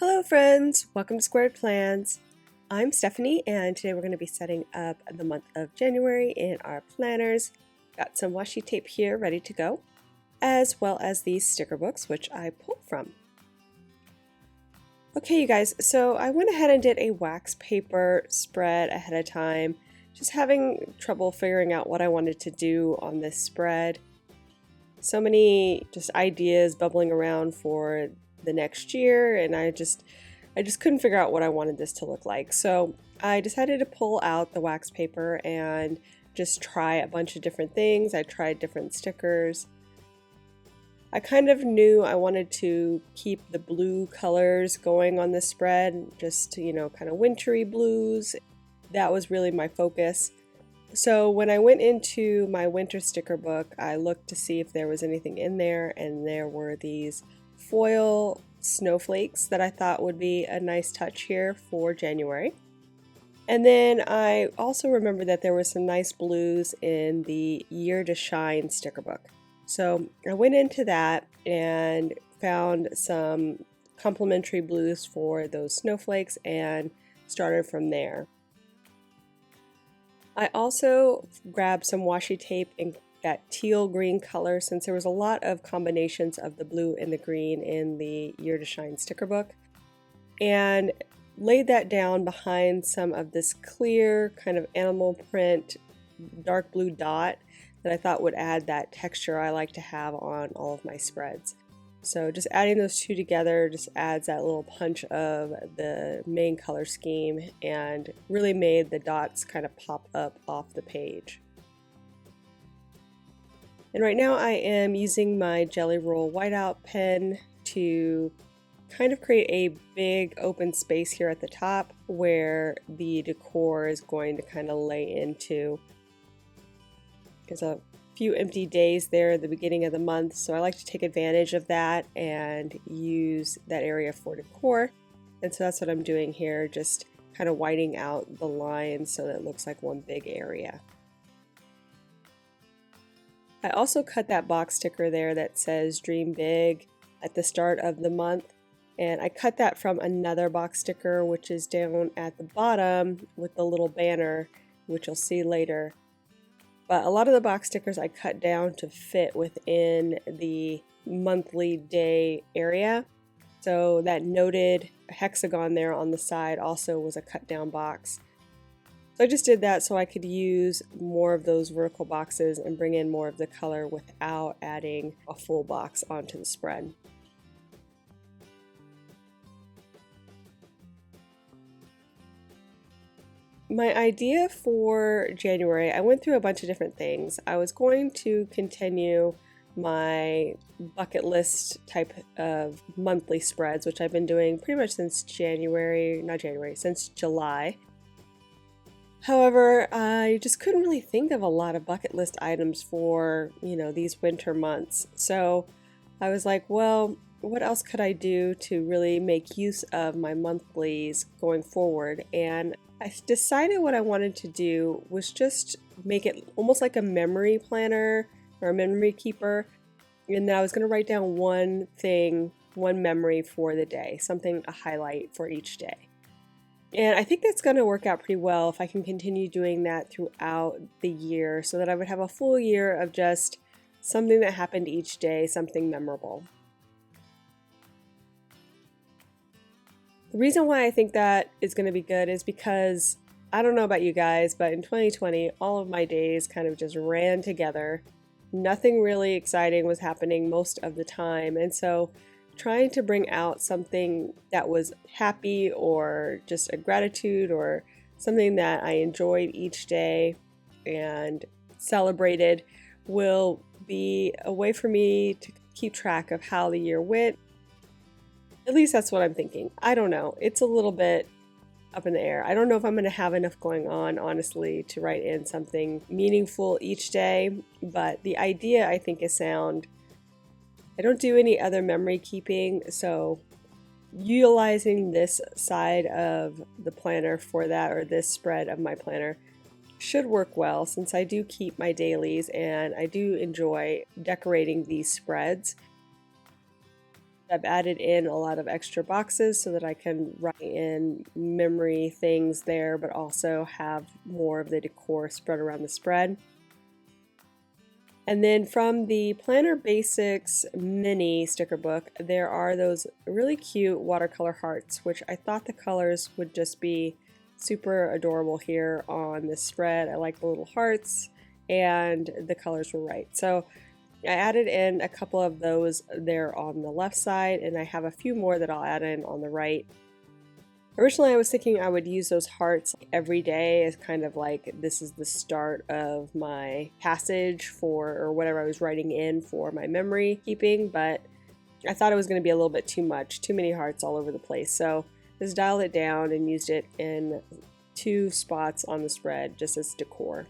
Hello friends, welcome to Squared Plans. I'm Stephanie and today we're going to be setting up the month of January in our planners. Got some washi tape here ready to go, as well as these sticker books which I pulled from. Okay you guys, so I went ahead and did a wax paper spread ahead of time, just having trouble figuring out what I wanted to do on this spread. So many just ideas bubbling around for the next year, and I just couldn't figure out what I wanted this to look like. So I decided to pull out the wax paper and just try a bunch of different things. I tried different stickers. I kind of knew I wanted to keep the blue colors going on this spread, just, you know, kind of wintry blues. That was really my focus. So when I went into my winter sticker book, I looked to see if there was anything in there, and there were these foil snowflakes that I thought would be a nice touch here for January. And then I also remembered that there were some nice blues in the Year to Shine sticker book. So I went into that and found some complementary blues for those snowflakes and started from there. I also grabbed some washi tape in that teal green color, since there was a lot of combinations of the blue and the green in the Year to Shine sticker book, and laid that down behind some of this clear kind of animal print dark blue dot that I thought would add that texture I like to have on all of my spreads. So just adding those two together just adds that little punch of the main color scheme and really made the dots kind of pop up off the page. And right now I am using my Jelly Roll whiteout pen to kind of create a big open space here at the top where the decor is going to kind of lay into. There's a few empty days there at the beginning of the month, so I like to take advantage of that and use that area for decor. And so that's what I'm doing here, just kind of whiting out the lines so that it looks like one big area. I also cut that box sticker there that says Dream Big at the start of the month, and I cut that from another box sticker which is down at the bottom with the little banner, which you'll see later. But a lot of the box stickers I cut down to fit within the monthly day area. So that noted hexagon there on the side also was a cut down box. So I just did that so I could use more of those vertical boxes and bring in more of the color without adding a full box onto the spread. My idea for January, I went through a bunch of different things. I was going to continue my bucket list type of monthly spreads, which I've been doing pretty much since since July. However, I just couldn't really think of a lot of bucket list items for, you know, these winter months. So I was like, well, what else could I do to really make use of my monthlies going forward? And I decided what I wanted to do was just make it almost like a memory planner or a memory keeper. And then I was going to write down one thing, one memory for the day, something, a highlight for each day. And I think that's going to work out pretty well if I can continue doing that throughout the year, so that I would have a full year of just something that happened each day, something memorable. The reason why I think that is going to be good is because, I don't know about you guys, but in 2020, all of my days kind of just ran together. Nothing really exciting was happening most of the time, and so trying to bring out something that was happy or just a gratitude or something that I enjoyed each day and celebrated will be a way for me to keep track of how the year went. At least that's what I'm thinking. I don't know. It's a little bit up in the air. I don't know if I'm going to have enough going on, honestly, to write in something meaningful each day, but the idea I think is sound. I don't do any other memory keeping, so utilizing this side of the planner for that, or this spread of my planner, should work well, since I do keep my dailies and I do enjoy decorating these spreads. I've added in a lot of extra boxes so that I can write in memory things there, but also have more of the decor spread around the spread. And then from the Planner Basics mini sticker book, there are those really cute watercolor hearts, which I thought the colors would just be super adorable here on this spread. I like the little hearts and the colors were right. So I added in a couple of those there on the left side, and I have a few more that I'll add in on the right. Originally I was thinking I would use those hearts every day as kind of like this is the start of my passage for, or whatever I was writing in for my memory keeping, but I thought it was going to be a little bit too much, too many hearts all over the place. So just dialed it down and used it in 2 spots on the spread just as decor.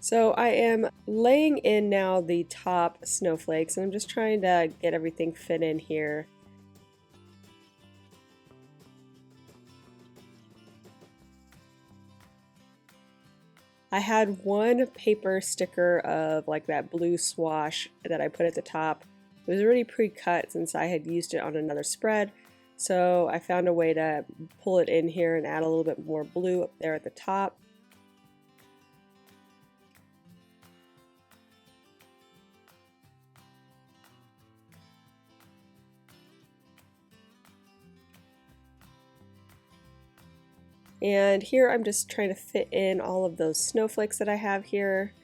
So I am laying in now the top snowflakes, and I'm just trying to get everything fit in here. I had one paper sticker of like that blue swash that I put at the top. It was already pre-cut since I had used it on another spread, so I found a way to pull it in here and add a little bit more blue up there at the top. And here I'm just trying to fit in all of those snowflakes that I have here.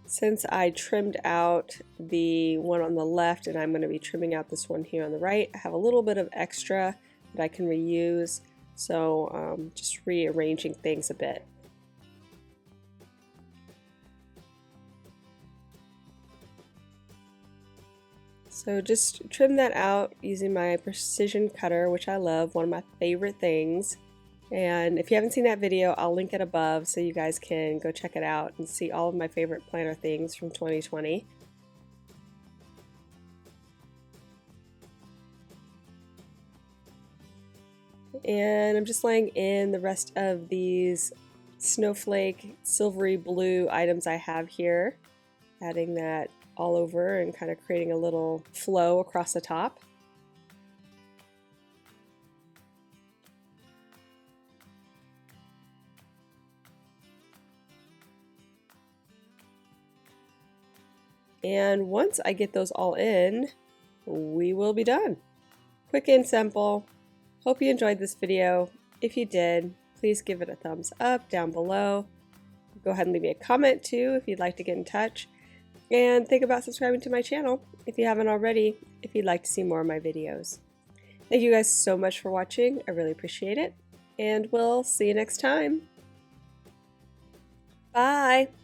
Since I trimmed out the one on the left and I'm going to be trimming out this one here on the right, I have a little bit of extra that I can reuse. So just rearranging things a bit. So just trim that out using my precision cutter, which I love, one of my favorite things. And if you haven't seen that video, I'll link it above so you guys can go check it out and see all of my favorite planner things from 2020. And I'm just laying in the rest of these snowflake silvery blue items I have here, adding that all over and kind of creating a little flow across the top. And once I get those all in, we will be done. Quick and simple. Hope you enjoyed this video. If you did, please give it a thumbs up down below. Go ahead and leave me a comment too if you'd like to get in touch. And think about subscribing to my channel if you haven't already, if you'd like to see more of my videos. Thank you guys so much for watching. I really appreciate it. And we'll see you next time. Bye!